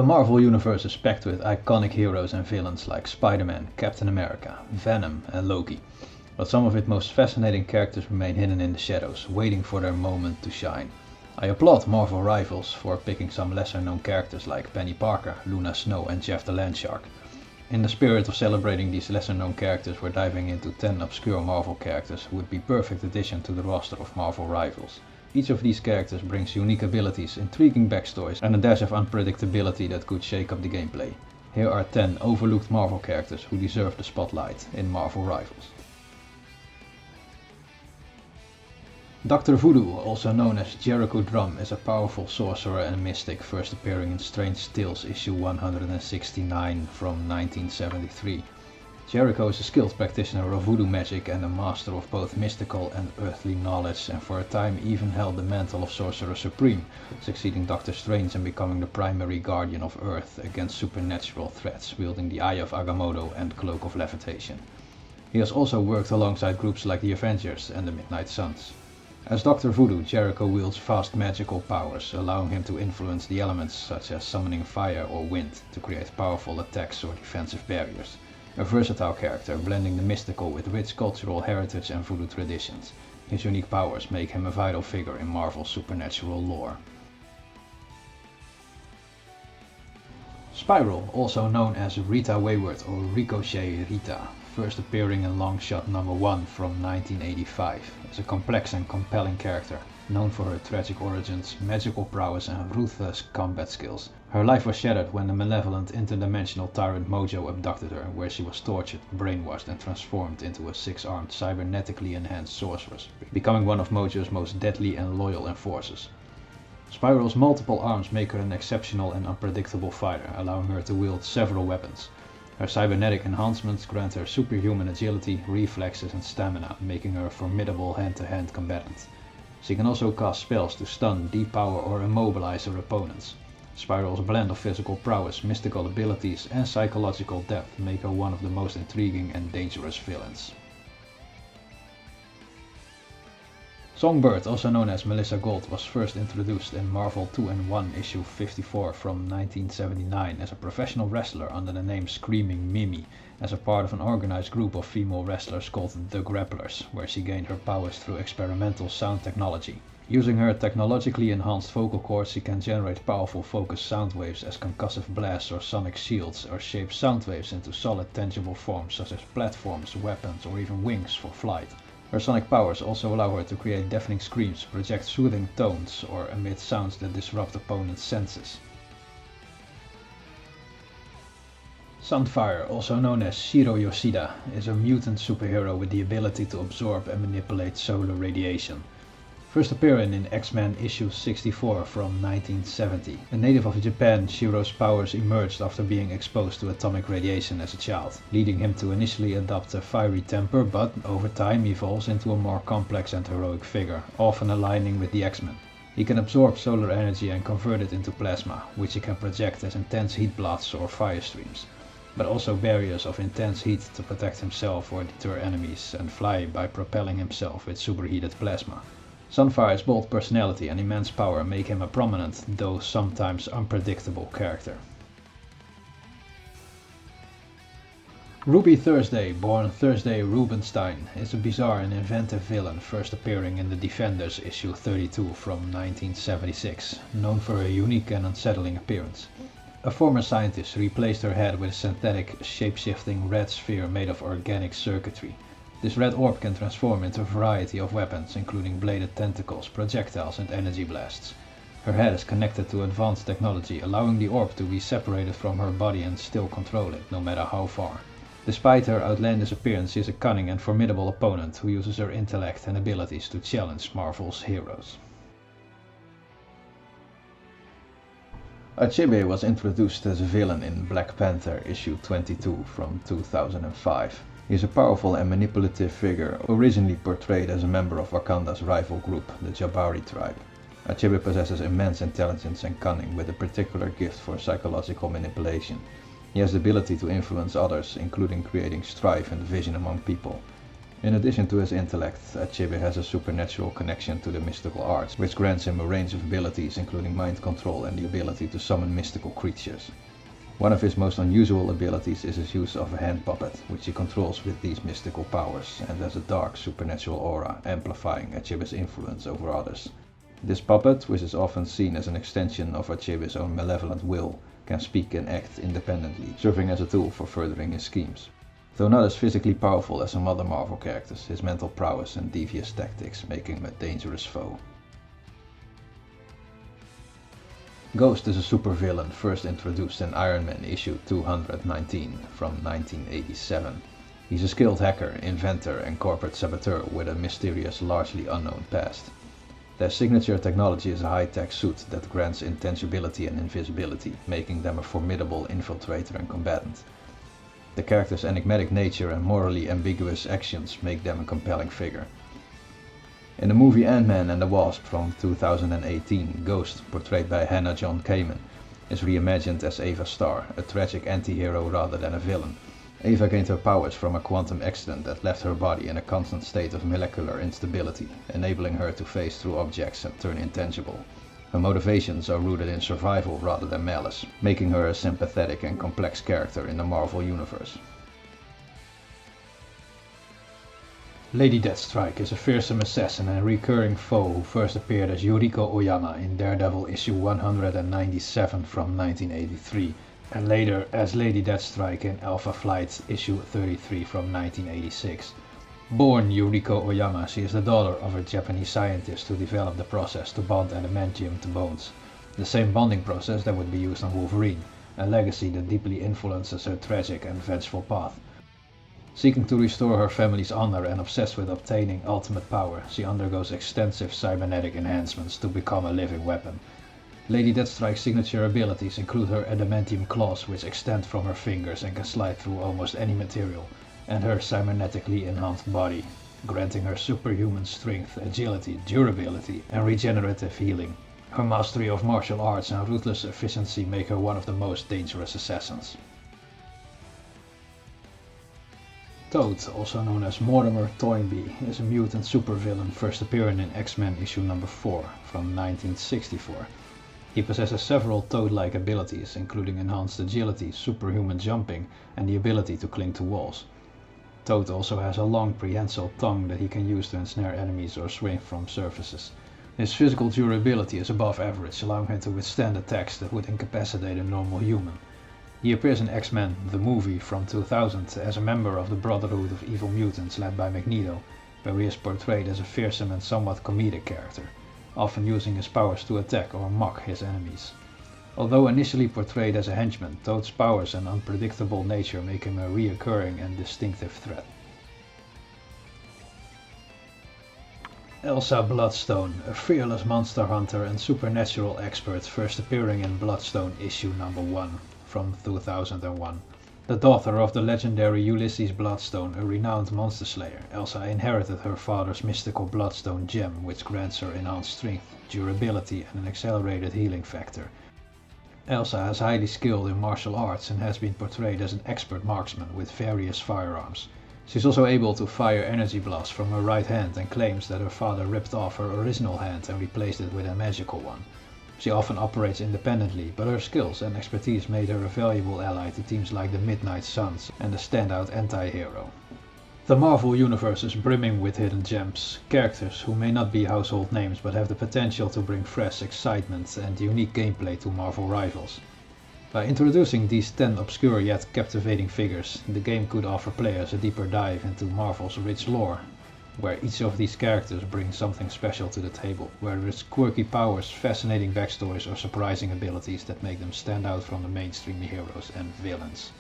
The Marvel Universe is packed with iconic heroes and villains like Spider-Man, Captain America, Venom and Loki. But some of its most fascinating characters remain hidden in the shadows, waiting for their moment to shine. I applaud Marvel Rivals for picking some lesser known characters like Penny Parker, Luna Snow and Jeff the Landshark. In the spirit of celebrating these lesser known characters, we're diving into 10 obscure Marvel characters who would be perfect addition to the roster of Marvel Rivals. Each of these characters brings unique abilities, intriguing backstories and a dash of unpredictability that could shake up the gameplay. Here are 10 overlooked Marvel characters who deserve the spotlight in Marvel Rivals. Dr. Voodoo, also known as Jericho Drum, is a powerful sorcerer and mystic first appearing in Strange Tales issue 169 from 1973. Jericho is a skilled practitioner of voodoo magic and a master of both mystical and earthly knowledge, and for a time even held the mantle of Sorcerer Supreme, succeeding Doctor Strange and becoming the primary guardian of Earth against supernatural threats, wielding the Eye of Agamotto and Cloak of Levitation. He has also worked alongside groups like the Avengers and the Midnight Suns. As Dr. Voodoo, Jericho wields vast magical powers, allowing him to influence the elements such as summoning fire or wind to create powerful attacks or defensive barriers. A versatile character, blending the mystical with rich cultural heritage and voodoo traditions. His unique powers make him a vital figure in Marvel's supernatural lore. Spiral, also known as Rita Wayward or Ricochet Rita, first appearing in Longshot number 1 from 1985, is a complex and compelling character, known for her tragic origins, magical prowess and ruthless combat skills. Her life was shattered when the malevolent interdimensional tyrant Mojo abducted her, where she was tortured, brainwashed and transformed into a 6-armed cybernetically enhanced sorceress, becoming one of Mojo's most deadly and loyal enforcers. Spiral's multiple arms make her an exceptional and unpredictable fighter, allowing her to wield several weapons. Her cybernetic enhancements grant her superhuman agility, reflexes and stamina, making her a formidable hand-to-hand combatant. She can also cast spells to stun, depower or immobilize her opponents. Spiral's blend of physical prowess, mystical abilities and psychological depth make her one of the most intriguing and dangerous villains. Songbird, also known as Melissa Gold, was first introduced in Marvel 2-in-1 issue 54 from 1979 as a professional wrestler under the name Screaming Mimi, as a part of an organized group of female wrestlers called the Grapplers, where she gained her powers through experimental sound technology. Using her technologically enhanced vocal cords, she can generate powerful focused sound waves as concussive blasts or sonic shields, or shape sound waves into solid tangible forms such as platforms, weapons or even wings for flight. Her sonic powers also allow her to create deafening screams, project soothing tones, or emit sounds that disrupt opponents' senses. Sunfire, also known as Shiro Yoshida, is a mutant superhero with the ability to absorb and manipulate solar radiation. First appearing in X-Men issue 64 from 1970. A native of Japan, Shiro's powers emerged after being exposed to atomic radiation as a child, leading him to initially adopt a fiery temper, but over time evolves into a more complex and heroic figure, often aligning with the X-Men. He can absorb solar energy and convert it into plasma, which he can project as intense heat blasts or fire streams, but also barriers of intense heat to protect himself or deter enemies, and fly by propelling himself with superheated plasma. Sunfire's bold personality and immense power make him a prominent, though sometimes unpredictable character. Ruby Thursday, born Thursday Rubenstein, is a bizarre and inventive villain first appearing in The Defenders issue 32 from 1976, known for her unique and unsettling appearance. A former scientist replaced her head with a synthetic, shape-shifting red sphere made of organic circuitry. This red orb can transform into a variety of weapons, including bladed tentacles, projectiles and energy blasts. Her head is connected to advanced technology, allowing the orb to be separated from her body and still control it, no matter how far. Despite her outlandish appearance, she is a cunning and formidable opponent who uses her intellect and abilities to challenge Marvel's heroes. Achebe was introduced as a villain in Black Panther issue 22 from 2005. He is a powerful and manipulative figure, originally portrayed as a member of Wakanda's rival group, the Jabari tribe. Achebe possesses immense intelligence and cunning, with a particular gift for psychological manipulation. He has the ability to influence others, including creating strife and division among people. In addition to his intellect, Achebe has a supernatural connection to the mystical arts, which grants him a range of abilities including mind control and the ability to summon mystical creatures. One of his most unusual abilities is his use of a hand puppet, which he controls with these mystical powers, and has a dark supernatural aura, amplifying Achebe's influence over others. This puppet, which is often seen as an extension of Achebe's own malevolent will, can speak and act independently, serving as a tool for furthering his schemes. Though not as physically powerful as some other Marvel characters, his mental prowess and devious tactics make him a dangerous foe. Ghost is a supervillain first introduced in Iron Man issue 219 from 1987. He's a skilled hacker, inventor and corporate saboteur with a mysterious, largely unknown past. Their signature technology is a high-tech suit that grants intangibility and invisibility, making them a formidable infiltrator and combatant. The character's enigmatic nature and morally ambiguous actions make them a compelling figure. In the movie Ant-Man and the Wasp from 2018, Ghost, portrayed by Hannah John Kamen, is reimagined as Ava Starr, a tragic anti-hero rather than a villain. Ava gained her powers from a quantum accident that left her body in a constant state of molecular instability, enabling her to phase through objects and turn intangible. Her motivations are rooted in survival rather than malice, making her a sympathetic and complex character in the Marvel Universe. Lady Deathstrike is a fearsome assassin and recurring foe who first appeared as Yuriko Oyama in Daredevil issue 197 from 1983, and later as Lady Deathstrike in Alpha Flight issue 33 from 1986. Born Yuriko Oyama, she is the daughter of a Japanese scientist who developed the process to bond adamantium to bones, the same bonding process that would be used on Wolverine, a legacy that deeply influences her tragic and vengeful path. Seeking to restore her family's honor and obsessed with obtaining ultimate power, she undergoes extensive cybernetic enhancements to become a living weapon. Lady Deathstrike's signature abilities include her adamantium claws, which extend from her fingers and can slide through almost any material, and her cybernetically enhanced body, granting her superhuman strength, agility, durability, and regenerative healing. Her mastery of martial arts and ruthless efficiency make her one of the most dangerous assassins. Toad, also known as Mortimer Toynbee, is a mutant supervillain first appearing in X-Men issue number 4 from 1964. He possesses several Toad-like abilities, including enhanced agility, superhuman jumping, and the ability to cling to walls. Toad also has a long prehensile tongue that he can use to ensnare enemies or swing from surfaces. His physical durability is above average, allowing him to withstand attacks that would incapacitate a normal human. He appears in X-Men, the movie from 2000, as a member of the Brotherhood of Evil Mutants led by Magneto, where he is portrayed as a fearsome and somewhat comedic character, often using his powers to attack or mock his enemies. Although initially portrayed as a henchman, Toad's powers and unpredictable nature make him a recurring and distinctive threat. Elsa Bloodstone, a fearless monster hunter and supernatural expert first appearing in Bloodstone issue number 1 from 2001. The daughter of the legendary Ulysses Bloodstone, a renowned monster slayer, Elsa inherited her father's mystical Bloodstone gem, which grants her enhanced strength, durability and an accelerated healing factor. Elsa is highly skilled in martial arts and has been portrayed as an expert marksman with various firearms. She's also able to fire energy blasts from her right hand and claims that her father ripped off her original hand and replaced it with a magical one. She often operates independently, but her skills and expertise made her a valuable ally to teams like the Midnight Suns and a standout anti-hero. The Marvel Universe is brimming with hidden gems, characters who may not be household names but have the potential to bring fresh excitement and unique gameplay to Marvel rivals. By introducing these 10 obscure yet captivating figures, the game could offer players a deeper dive into Marvel's rich lore, where each of these characters brings something special to the table, whether it's quirky powers, fascinating backstories or surprising abilities that make them stand out from the mainstream heroes and villains.